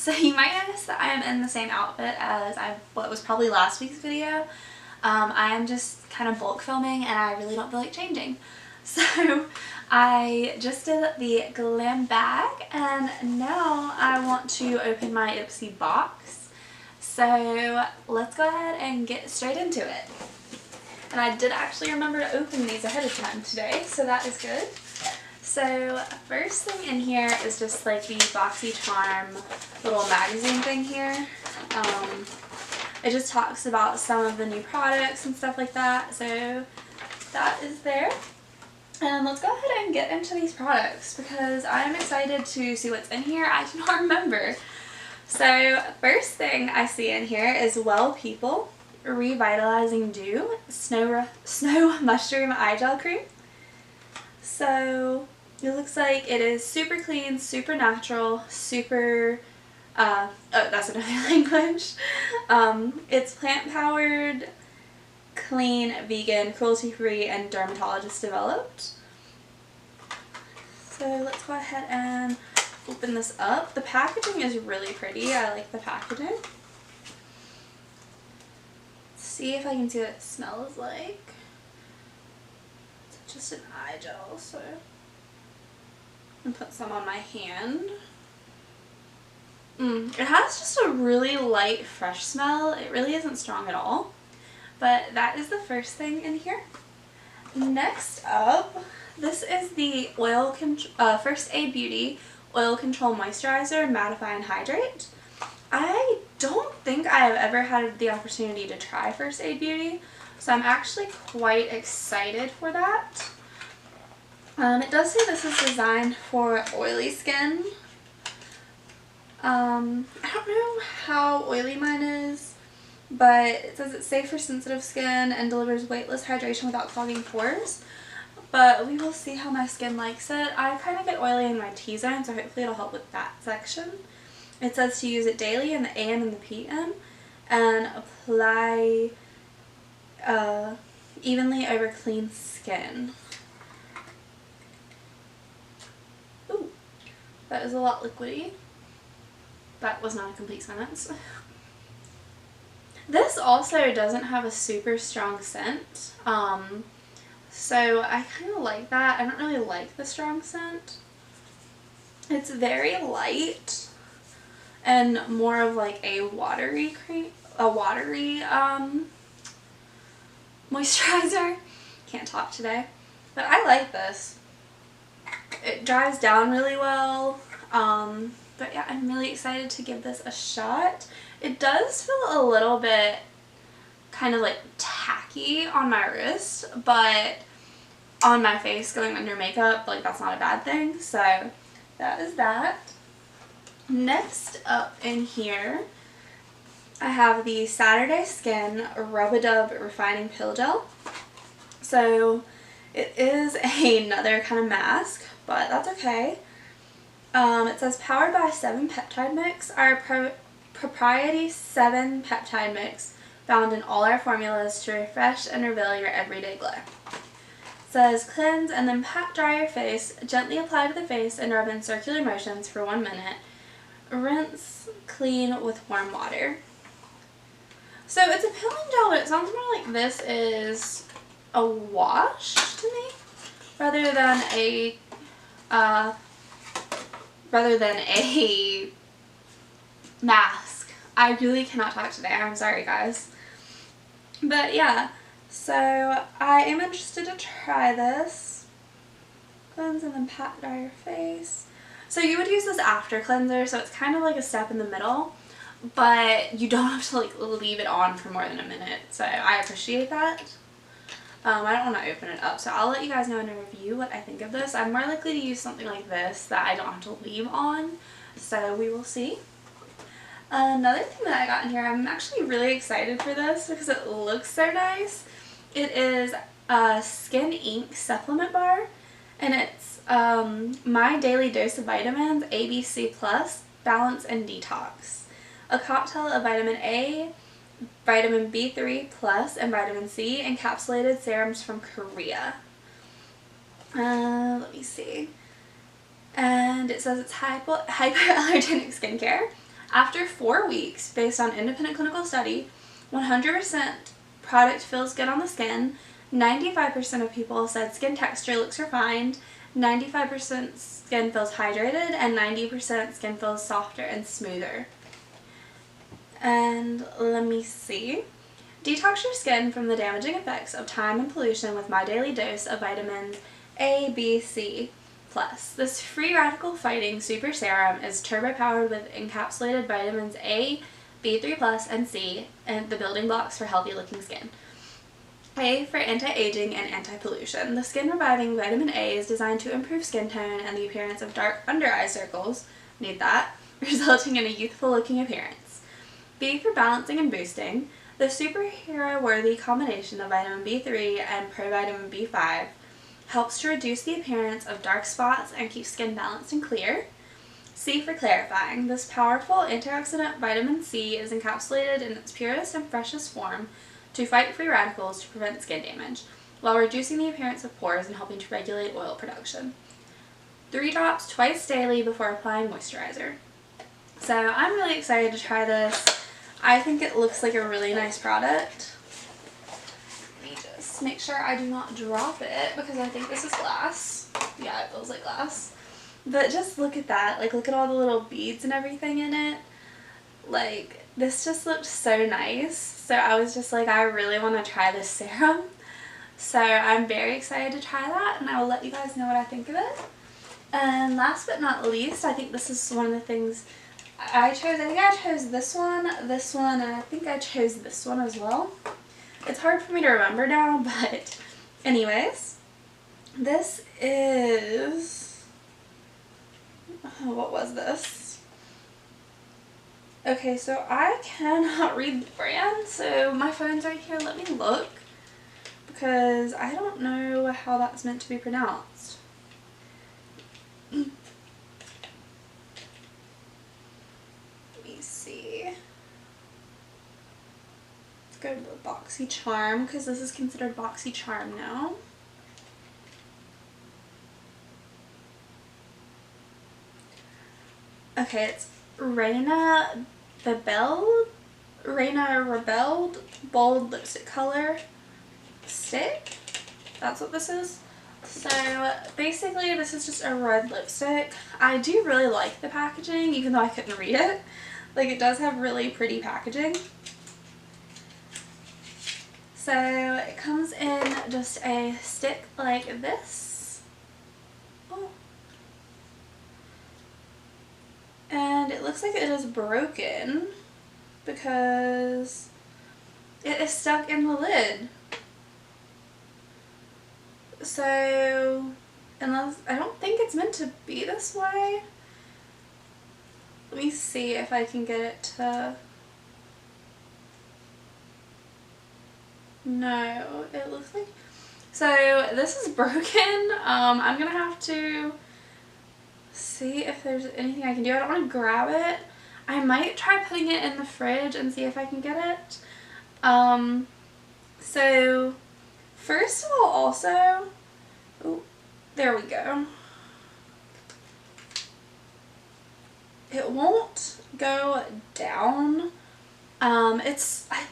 So you might notice that I am in the same outfit as what was probably last week's video. I am just kind of bulk filming and I really don't feel like changing. So I just did the glam bag and now I want to open my Ipsy box. So let's go ahead and get straight into it. And I did actually remember to open these ahead of time today, so that is good. So first thing in here is just like the BoxyCharm little magazine thing here. It just talks about some of the new products and stuff like that. So that is there. And let's go ahead and get into these products because I am excited to see what's in here. I do not remember. So first thing I see in here is Well People Revitalizing Dew Snow Mushroom Eye Gel Cream. So it looks like it is super clean, super natural, super, oh, that's another language. It's plant-powered, clean, vegan, cruelty-free, and dermatologist developed. So let's go ahead and open this up. The packaging is really pretty. I like the packaging. Let's see if I can see what it smells like. It's just an eye gel, so I'm gonna put some on my hand. It has just a really light, fresh smell. It really isn't strong at all. But that is the first thing in here. Next up, this is the First Aid Beauty Oil Control Moisturizer, Mattify and Hydrate. I don't think I have ever had the opportunity to try First Aid Beauty, so I'm actually quite excited for that. It does say this is designed for oily skin. I don't know how oily mine is, but it says it's safe for sensitive skin and delivers weightless hydration without clogging pores. But we will see how my skin likes it. I kind of get oily in my T-zone, so hopefully it'll help with that section. It says to use it daily in the AM and the PM and apply evenly over clean skin. Ooh, that is a lot liquidy. That was not a complete sentence. This also doesn't have a super strong scent. So I kind of like that. I don't really like the strong scent. It's very light and more of like a watery moisturizer. Can't talk today. But I like this. It dries down really well. But yeah, I'm really excited to give this a shot. It does feel a little bit kind of like tacky on my wrist, but on my face going under makeup, like that's not a bad thing. So that is that. Next up in here, I have the Saturday Skin Rub-A-Dub Refining Pill Gel. So it is another kind of mask, but that's okay. It says powered by 7 peptide mix, our proprietary 7 peptide mix found in all our formulas to refresh and reveal your everyday glow. It says cleanse and then pat dry your face, gently apply to the face and rub in circular motions for 1 minute. Rinse clean with warm water. So it's a peeling gel, but it sounds more like this is a wash to me rather than a mask. I really cannot talk today. I'm sorry, guys. But yeah, so I am interested to try this. Cleanse and then pat dry your face. So you would use this after cleanser, so it's kind of like a step in the middle, but you don't have to like leave it on for more than a minute. So I appreciate that. I don't want to open it up, so I'll let you guys know in a review what I think of this. I'm more likely to use something like this that I don't have to leave on, so we will see. Another thing that I got in here, I'm actually really excited for this because it looks so nice. It is a Skin Ink supplement bar, and it's My Daily Dose of Vitamins ABC+, Balance and Detox. A cocktail of vitamin A, vitamin B3 plus, and vitamin C, encapsulated serums from Korea. Let me see. And it says it's hypoallergenic skincare. After 4 weeks, based on independent clinical study, 100% product feels good on the skin. 95% of people said skin texture looks refined. 95% skin feels hydrated, and 90% skin feels softer and smoother. And let me see. Detox your skin from the damaging effects of time and pollution with my daily dose of vitamins A, B, C+. This free radical fighting super serum is turbo powered with encapsulated vitamins A, B3+, and C, and the building blocks for healthy looking skin. A for anti-aging and anti-pollution. The skin reviving vitamin A is designed to improve skin tone and the appearance of dark under eye circles, need that, resulting in a youthful looking appearance. B for balancing and boosting. The superhero-worthy combination of vitamin B3 and provitamin B5 helps to reduce the appearance of dark spots and keep skin balanced and clear. C for clarifying. This powerful antioxidant vitamin C is encapsulated in its purest and freshest form to fight free radicals to prevent skin damage, while reducing the appearance of pores and helping to regulate oil production. 3 drops twice daily before applying moisturizer. So I'm really excited to try this. I think it looks like a really nice product. Let me just make sure I do not drop it because I think this is glass. Yeah, it feels like glass. But just look at that. Like, look at all the little beads and everything in it. Like, this just looked so nice. So I was just like, I really want to try this serum. So I'm very excited to try that, and I will let you guys know what I think of it. And last but not least, I think this is one of the things I chose. I think I chose this one, and I think I chose this one as well. It's hard for me to remember now, but anyways, this is, what was this? Okay, so I cannot read the brand, so my phone's right here. Let me look, because I don't know how that's meant to be pronounced. Let me see. Let's go to the BoxyCharm, because this is considered BoxyCharm now. Okay, it's Reina Rebelled Bold Lipstick Color Stick. That's what this is. So basically this is just a red lipstick. I do really like the packaging, even though I couldn't read it. Like, it does have really pretty packaging. So it comes in just a stick like this. Oh. And it looks like it is broken because it is stuck in the lid. So, unless, I don't think it's meant to be this way. Let me see if I can get it to, no, it looks like, so this is broken. I'm gonna have to see if there's anything I can do. I don't want to grab it. I might try putting it in the fridge and see if I can get it. So first of all, also, oh, there we go. It won't go down. I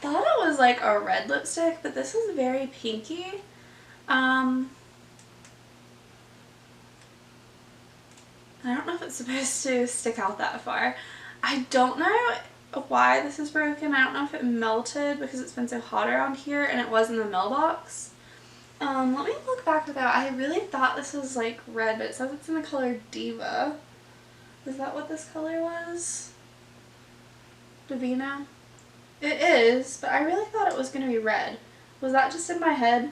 thought it was like a red lipstick, but this is very pinky. I don't know if it's supposed to stick out that far. I don't know why this is broken. I don't know if it melted because it's been so hot around here and it was in the mailbox. Let me look back at that. I really thought this was like red, but it says it's in the color Diva. Is that what this color was? Divina? It is, but I really thought it was going to be red. Was that just in my head?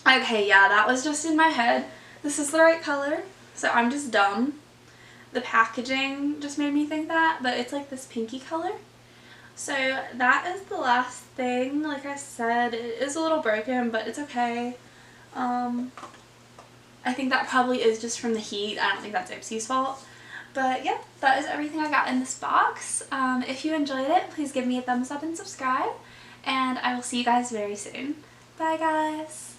Okay, yeah, that was just in my head. This is the right color, so I'm just dumb. The packaging just made me think that, but it's like this pinky color. So that is the last thing. Like I said, it is a little broken, but it's okay. I think that probably is just from the heat. I don't think that's Ipsy's fault. But yeah, that is everything I got in this box. If you enjoyed it, please give me a thumbs up and subscribe. And I will see you guys very soon. Bye guys!